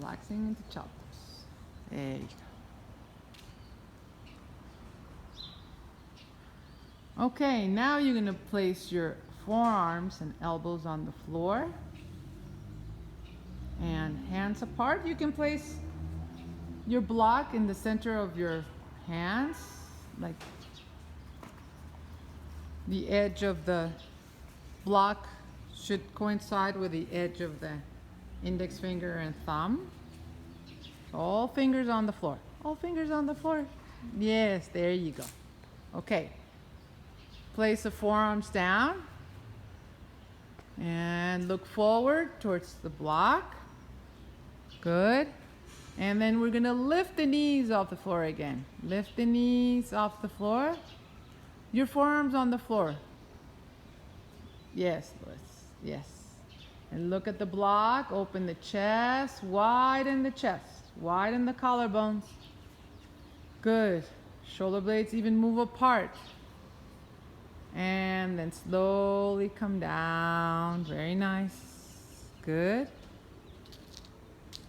Relaxing into chop pose. There you go. Okay, now you're going to place your forearms and elbows on the floor. And hands apart. You can place your block in the center of your hands, like the edge of the block should coincide with the edge of the index finger and thumb. All fingers on the floor. All fingers on the floor. Yes, there you go. Okay. Place the forearms down and look forward towards the block. Good. And then we're going to lift the knees off the floor again. Lift the knees off the floor. Your forearms on the floor. Yes, Louis. Yes. And look at the block. Open the chest. Widen the chest. Widen the collarbones. Good. Shoulder blades even move apart. And then slowly come down. Very nice. Good.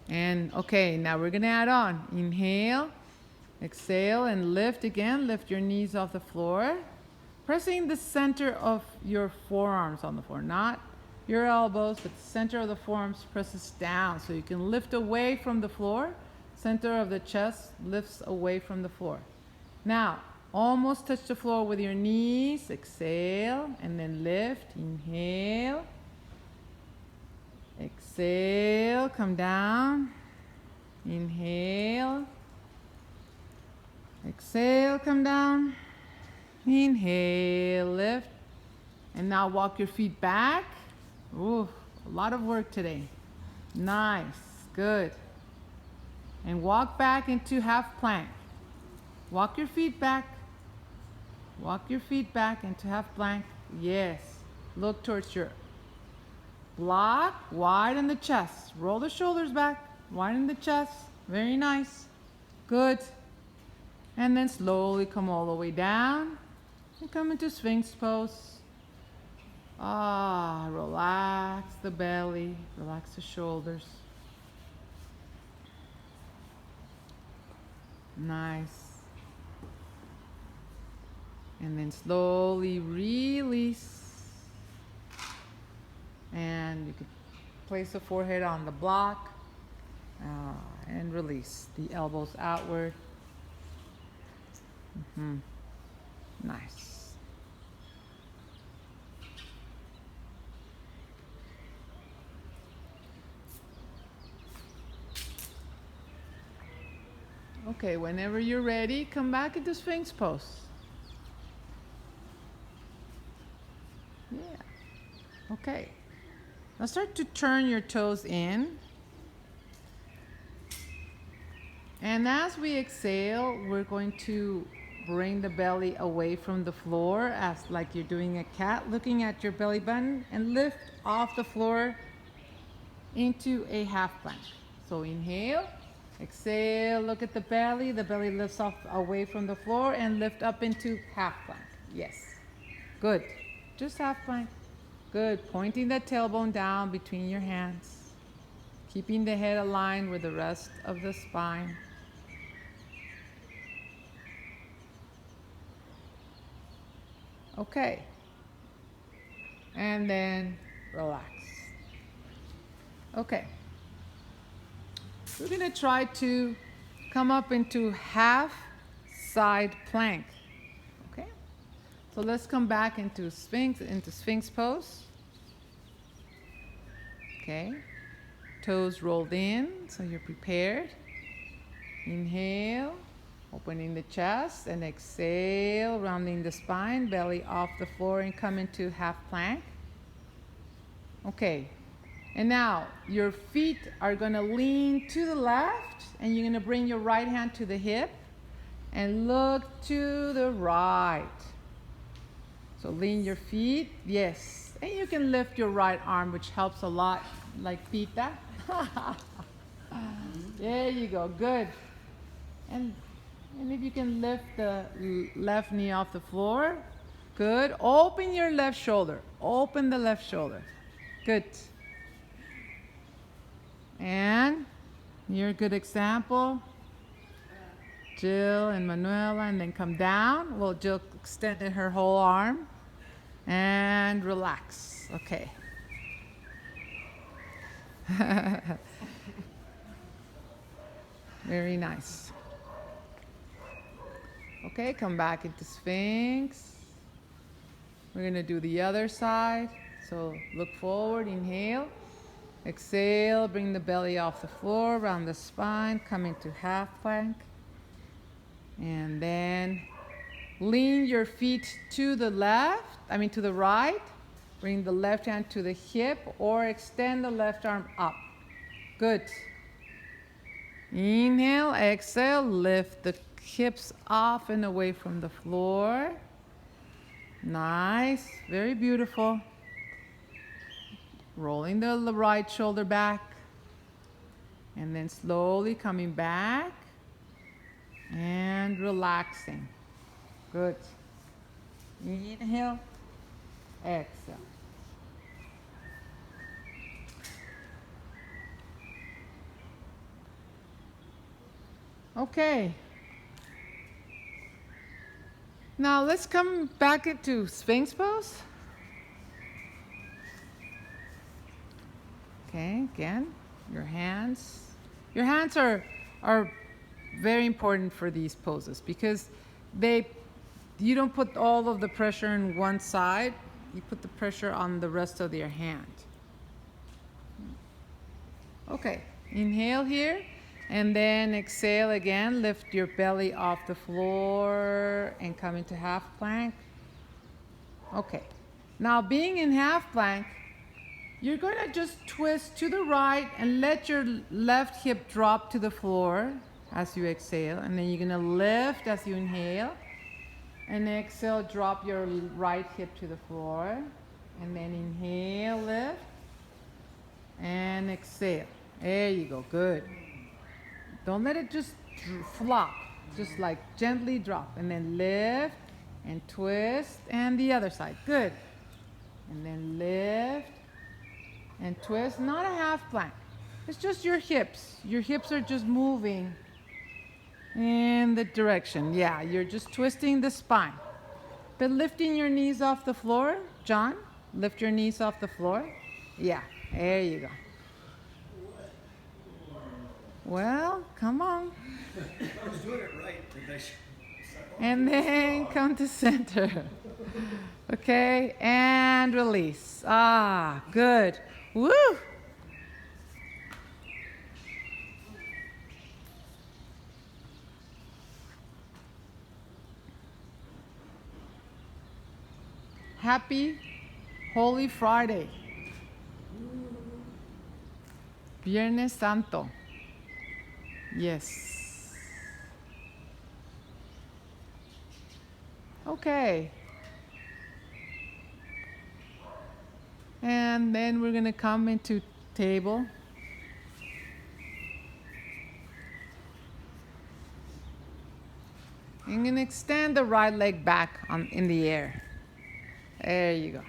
And okay, now we're going to add on. Inhale, exhale, and lift again. Lift your knees off the floor. Pressing the center of your forearms on the floor, not your elbows, but the center of the forearms presses down so you can lift away from the floor. Center of the chest lifts away from the floor. Now, almost touch the floor with your knees. Exhale, and then lift. Inhale. Exhale, come down. Inhale. Exhale, come down. Inhale, lift. And now walk your feet back. Ooh, a lot of work today. Nice, good. And walk back into half plank. Walk your feet back. Walk your feet back into half plank. Yes. Look towards your block, widen the chest. Roll the shoulders back, widen the chest. Very nice. Good. And then slowly come all the way down and come into Sphinx pose. Relax the belly, relax the shoulders. Nice. And then slowly release. And you can place the forehead on the block and release the elbows outward. Nice. Okay, whenever you're ready, come back into Sphinx pose. Yeah. Okay. Now start to turn your toes in. And as we exhale, we're going to bring the belly away from the floor as like you're doing a cat, looking at your belly button, and lift off the floor into a half plank. So inhale, exhale, look at the belly lifts off away from the floor and lift up into half plank. Yes, good, just half plank. Good, pointing the tailbone down between your hands, keeping the head aligned with the rest of the spine. Okay, and then relax. Okay, we're going to try to come up into half side plank. Okay, so let's come back into Sphinx pose. Okay, toes rolled in, so you're prepared. Inhale, opening the chest, and exhale, rounding the spine, belly off the floor, and come into half plank. Okay, and now your feet are going to lean to the left, and you're going to bring your right hand to the hip and look to the right. So lean your feet, yes, and you can lift your right arm, which helps a lot, like pita. There you go, good. And if you can lift the left knee off the floor, good. Open your left shoulder. Open the left shoulder. Good. And You're a good example. Jill and Manuela, and then come down. Well, Jill extended her whole arm. And relax. Okay. Very nice. Okay, come back into Sphinx. We're going to do the other side. So look forward, inhale. Exhale, bring the belly off the floor, around the spine, come into half plank. And then lean your feet to the to the right. Bring the left hand to the hip or extend the left arm up. Good. Inhale, exhale, lift the hips off and away from the floor. Nice, very beautiful. Rolling the right shoulder back. And then slowly coming back and relaxing. Good. Inhale, exhale. Okay. Now let's come back into Sphinx pose. Okay, again, your hands. Your hands are very important for these poses because you don't put all of the pressure on one side, you put the pressure on the rest of your hand. Okay, inhale here. And then exhale again, lift your belly off the floor and come into half plank. Okay, now being in half plank, you're gonna just twist to the right and let your left hip drop to the floor as you exhale. And then you're gonna lift as you inhale. And exhale, drop your right hip to the floor. And then inhale, lift. And exhale. There you go, good. Don't let it just flop. Just like gently drop. And then lift and twist. And the other side. Good. And then lift and twist. Not a half plank. It's just your hips. Your hips are just moving in the direction. Yeah, you're just twisting the spine. But lifting your knees off the floor. John, lift your knees off the floor. Yeah, there you go. Well, come on. I was doing it right. And then come to center. Okay, and release. Ah, good. Woo! Happy Holy Friday. Viernes Santo. Yes. Okay. And then we're going to come into table. I'm going to extend the right leg back in the air. There you go.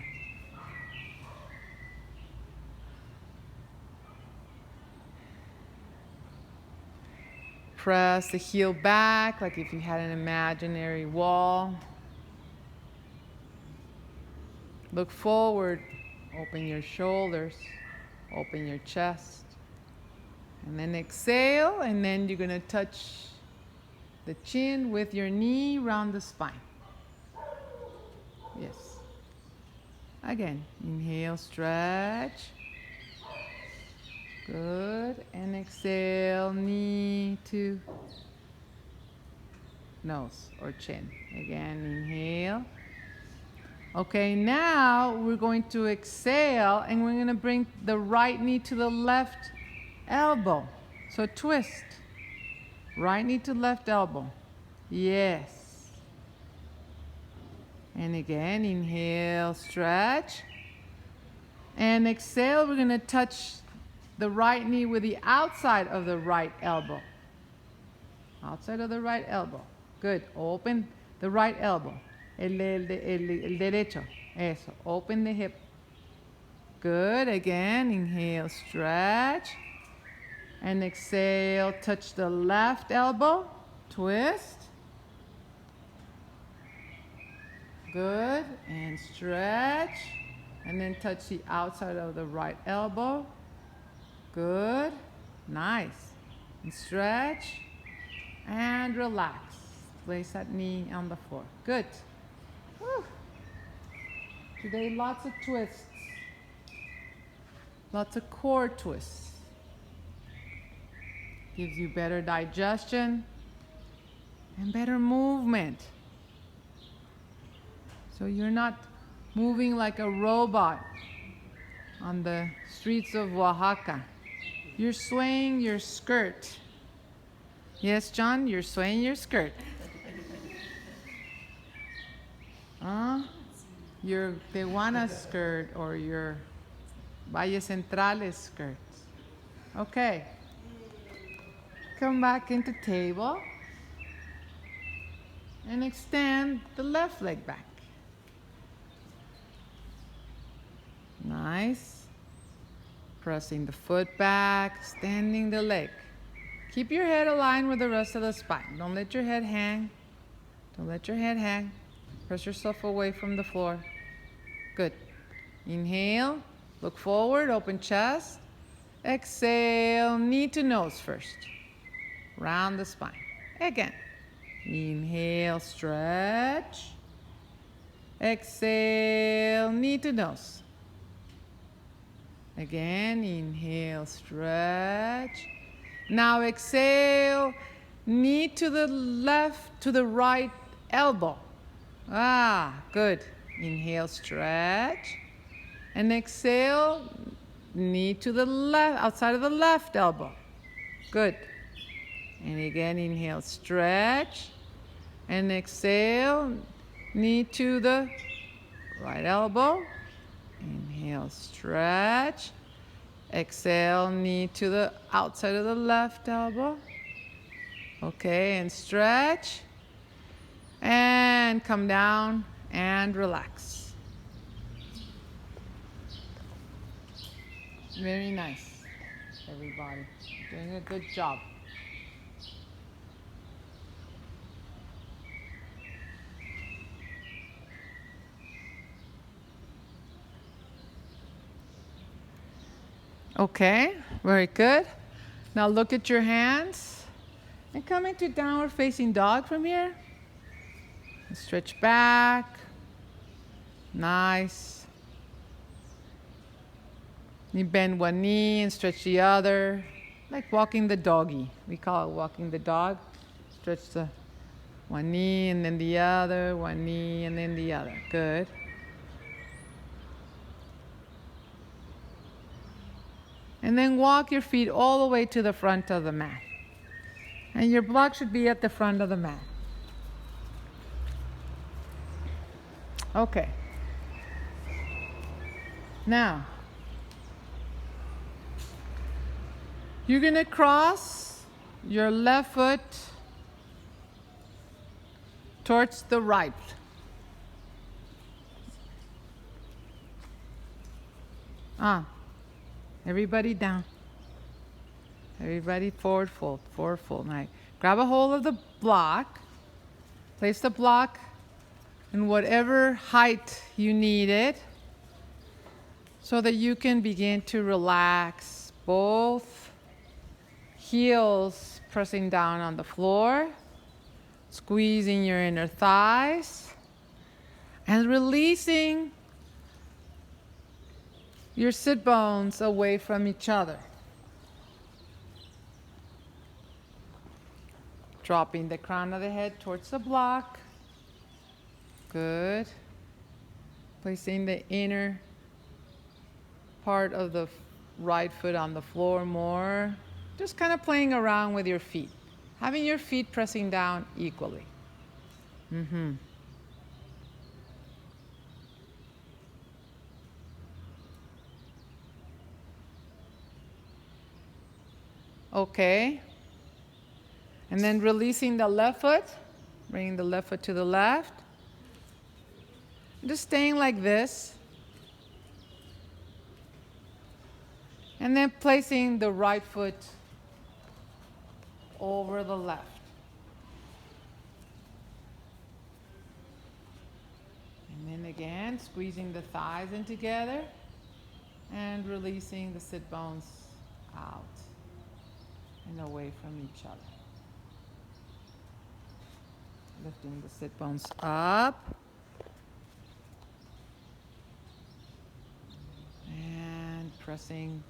Press the heel back like if you had an imaginary wall. Look forward. Open your shoulders. Open your chest. And then exhale, and then you're going to touch the chin with your knee around the spine. Yes. Again, inhale, stretch. Good. And exhale, knee to nose or chin. Again, inhale. Okay, now we're going to exhale and we're going to bring the right knee to the left elbow. So twist. Right knee to left elbow. Yes. And again, inhale, stretch. And exhale, we're going to touch the right knee with the outside of the right elbow. Outside of the right elbow. Good. Open the right elbow. El derecho. Eso. Open the hip. Good. Again, inhale, stretch. And exhale, touch the left elbow, twist. Good, and stretch. And then touch the outside of the right elbow. Good, nice. And stretch, and relax. Place that knee on the floor. Good. Woo. Today, lots of twists. Lots of core twists. Gives you better digestion and better movement. So you're not moving like a robot on the streets of Oaxaca. You're swaying your skirt. Yes, John, you're swaying your skirt. Your Tehuana skirt or your Valle Centrales skirt. Okay. Come back into table and extend the left leg back. Nice. Pressing the foot back, extending the leg. Keep your head aligned with the rest of the spine. Don't let your head hang. Don't let your head hang. Press yourself away from the floor. Good. Inhale, look forward, open chest. Exhale, knee to nose first. Round the spine. Again. Inhale, stretch. Exhale, knee to nose. Again, inhale, stretch. Now exhale, knee to the left, to the right elbow. Good. Inhale, stretch. And exhale, knee to the left, outside of the left elbow. Good. And again, inhale, stretch. And exhale, knee to the right elbow. Inhale, stretch. Exhale, knee to the outside of the left elbow. Okay, and stretch. And come down and relax. Very nice, everybody. Doing a good job. Okay, very good. Now look at your hands and come into downward facing dog from here. Stretch back. Nice. You bend one knee and stretch the other, like walking the doggy. We call it walking the dog. Stretch the one knee and then the other, one knee and then the other. Good. And then walk your feet all the way to the front of the mat. And your block should be at the front of the mat. Okay. Now, you're going to cross your left foot towards the right. Everybody down. Everybody forward fold, forward fold. Now, grab a hold of the block. Place the block in whatever height you need it so that you can begin to relax both heels pressing down on the floor, squeezing your inner thighs, and releasing your sit bones away from each other. Dropping the crown of the head towards the block. Good. Placing the inner part of the right foot on the floor more. Just kind of playing around with your feet. Having your feet pressing down equally. Okay. And then releasing the left foot. Bringing the left foot to the left. Just staying like this. And then placing the right foot over the left. And then again, squeezing the thighs in together and releasing the sit bones out and away from each other. Lifting the sit bones up. And pressing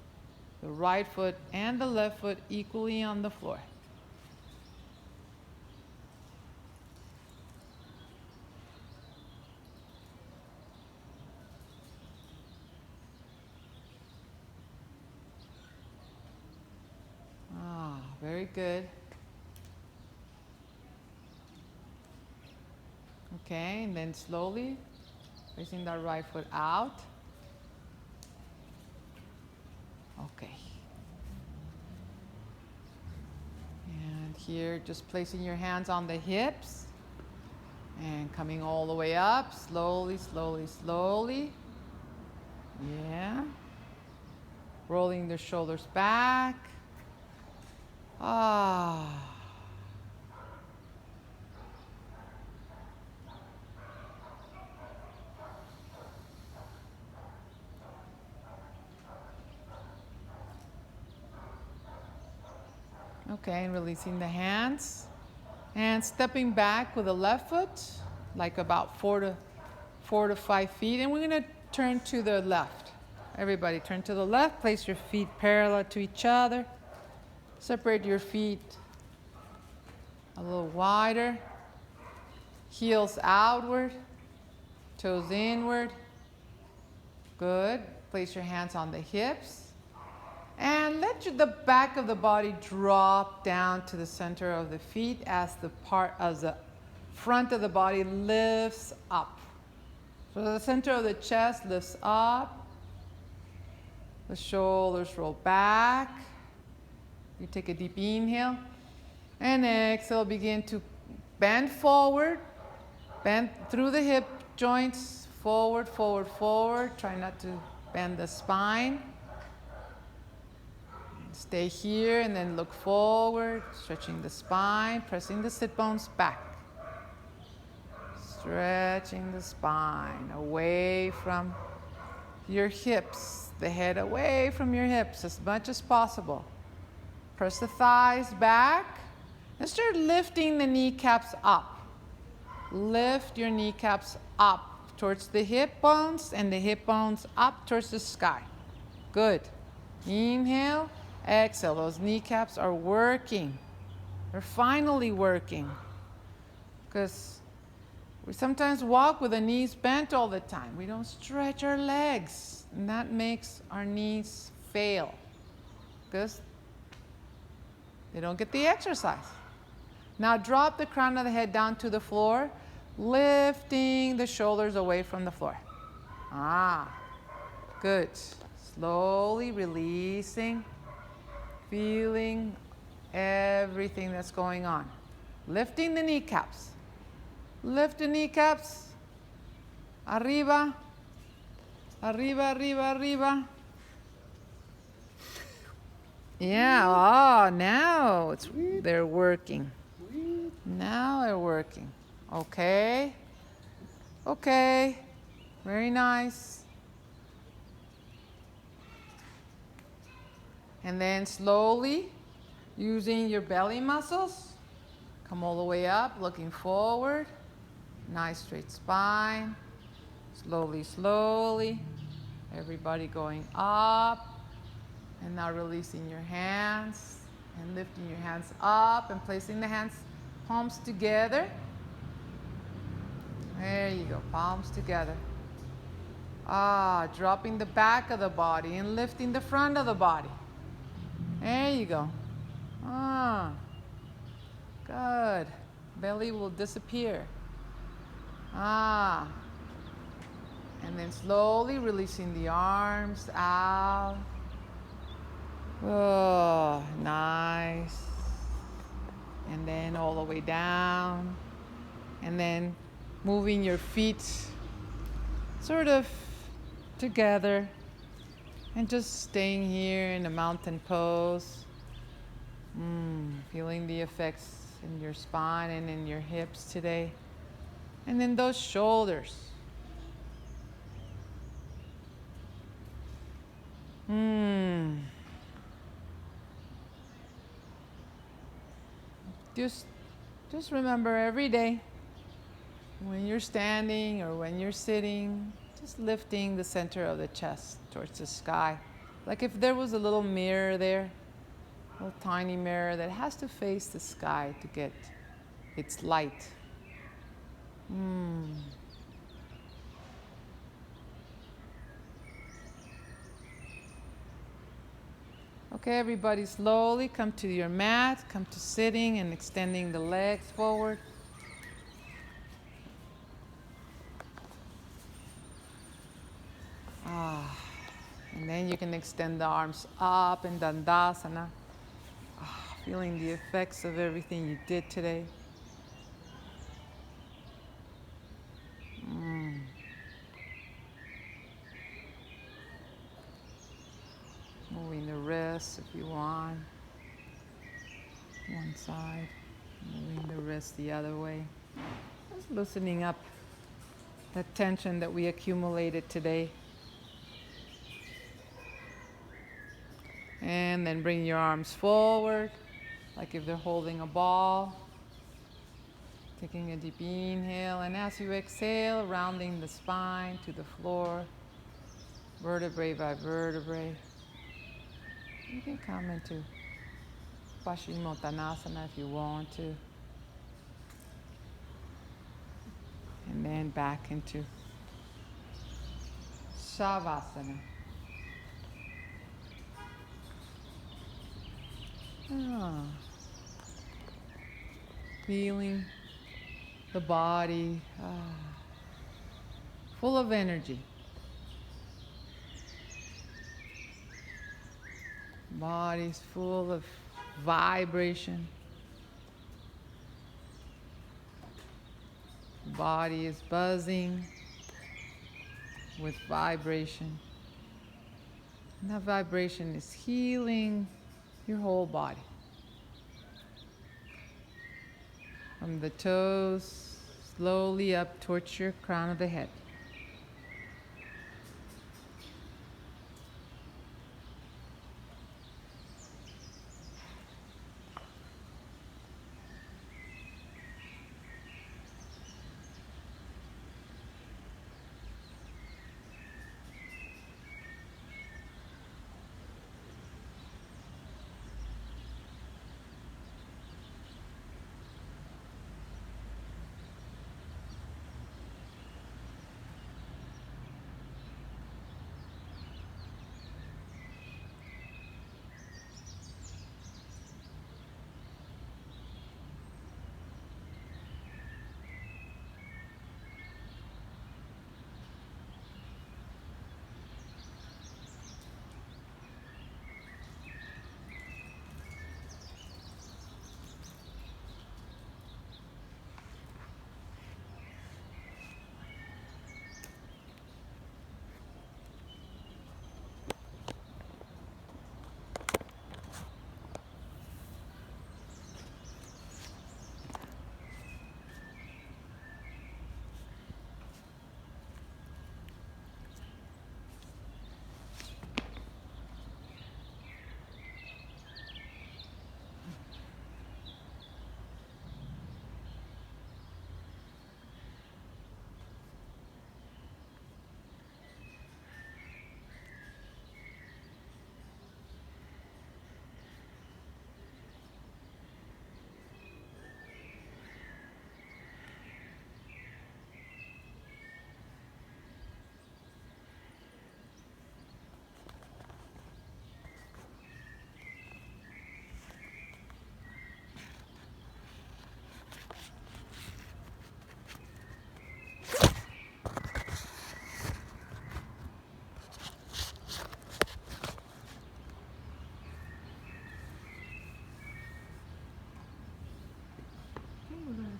the right foot and the left foot equally on the floor. Very good. Okay, and then slowly placing that right foot out. Okay. And here, just placing your hands on the hips and coming all the way up, slowly, slowly, slowly. Yeah. Rolling the shoulders back. Okay, and releasing the hands. And stepping back with the left foot, like about 4 to 5 feet. And we're going to turn to the left. Everybody turn to the left. Place your feet parallel to each other. Separate your feet a little wider. Heels outward. Toes inward. Good. Place your hands on the hips. And let the back of the body drop down to the center of the feet as the front of the body lifts up. So the center of the chest lifts up. The shoulders roll back. You take a deep inhale. And exhale, begin to bend forward. Bend through the hip joints. Forward, forward, forward. Try not to bend the spine. Stay here and then look forward, stretching the spine, pressing the sit bones back. Stretching the spine away from your hips, the head away from your hips as much as possible. Press the thighs back and start lifting the kneecaps up. Lift your kneecaps up towards the hip bones and the hip bones up towards the sky. Good. Inhale. Exhale, those kneecaps are working. They're finally working. Because we sometimes walk with the knees bent all the time. We don't stretch our legs. And that makes our knees fail. Because they don't get the exercise. Now drop the crown of the head down to the floor, lifting the shoulders away from the floor. Good. Slowly releasing. Feeling everything that's going on. Lifting the kneecaps. Lift the kneecaps. Arriba. Arriba, arriba, arriba. Yeah, now they're working. Now they're working. Okay. Okay. Very nice. And then slowly, using your belly muscles, come all the way up, looking forward. Nice straight spine. Slowly, slowly. Everybody going up. And now releasing your hands and lifting your hands up and placing the hands, palms together. There you go, palms together. Dropping the back of the body and lifting the front of the body. There you go. Good. Belly will disappear. And then slowly releasing the arms out. Oh, nice. And then all the way down. And then moving your feet sort of together. And just staying here in a mountain pose. Feeling the effects in your spine and in your hips today. And then those shoulders. Just remember every day when you're standing or when you're sitting, just lifting the center of the chest towards the sky. Like if there was a little mirror there, a little tiny mirror that has to face the sky to get its light. Okay, everybody, slowly come to your mat, come to sitting and extending the legs forward. And then you can extend the arms up in Dandasana, feeling the effects of everything you did today. Moving the wrists if you want. One side, moving the wrist the other way. Just loosening up the tension that we accumulated today. And then bring your arms forward, like if they're holding a ball. Taking a deep inhale, and as you exhale, rounding the spine to the floor, vertebrae by vertebrae. You can come into Paschimottanasana if you want to. And then back into Shavasana. Feeling the body full of energy. Body's full of vibration. Body is buzzing with vibration. And that vibration is healing your whole body. From the toes, slowly up towards your crown of the head.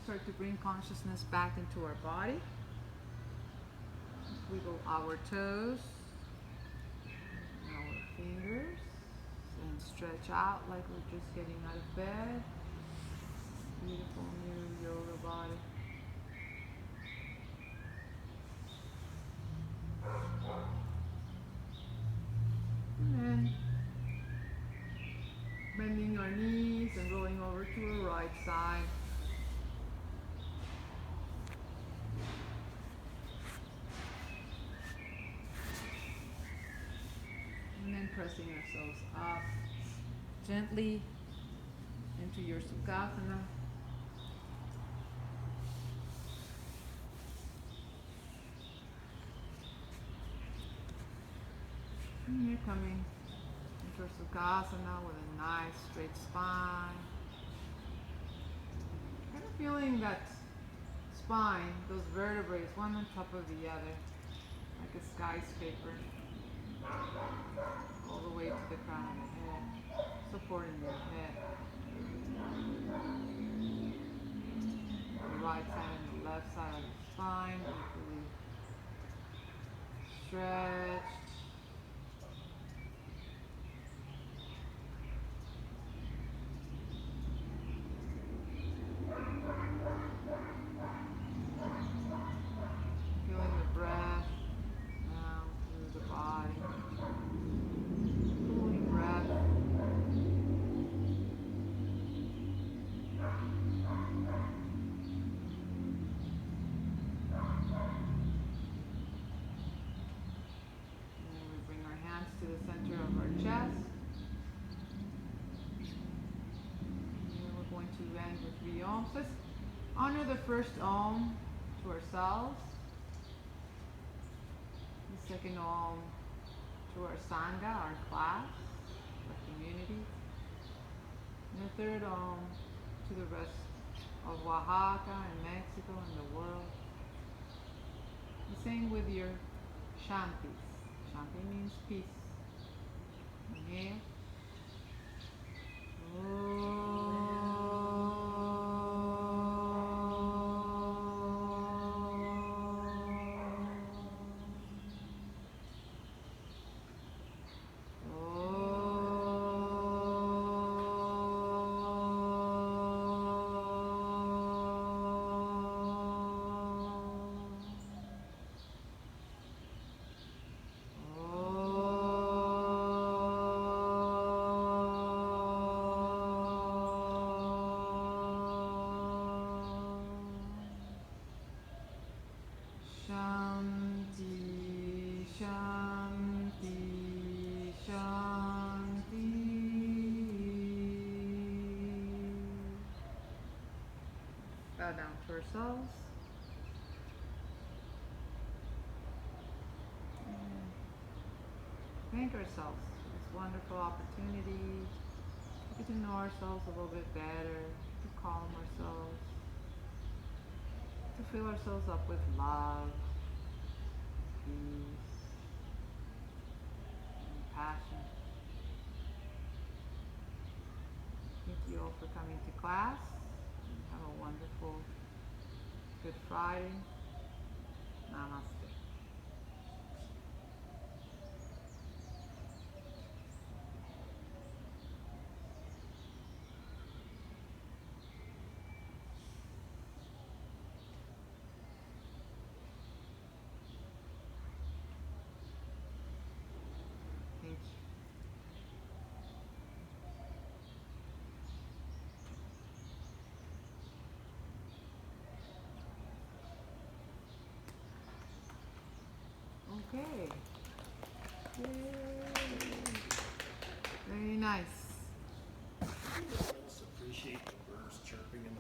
Start to bring consciousness back into our body. Wiggle our toes, our fingers, and stretch out like we're just getting out of bed. Beautiful new yoga body. And then bending our knees and rolling over to our right side. And then pressing ourselves up gently into your Sukhasana. And you're coming into Sukhasana with a nice straight spine. Kind of feeling that spine, those vertebrae, one on top of the other, like a skyscraper, all the way to the crown of the head, supporting your head. The right side and the left side of the spine, equally stretched. Feeling the breath down through the body. Pulling breath. And then we bring our hands to the center of our chest. And we're going to end with 3 ohms. Let's honor the first ohm to ourselves. The second ohm to our Sangha, our class, our community. And the third ohm to the rest of Oaxaca and Mexico and the world. And same with your Shantis. Shanti means peace. Inhale. Shanti, Shanti, Shanti. Bow down to ourselves. And thank ourselves for this wonderful opportunity to get to know ourselves a little bit better, to calm ourselves, to fill ourselves up with love, peace, and passion. Thank you all for coming to class. Have a wonderful Good Friday. Namaste. Thank you. Okay. Yay. Very nice.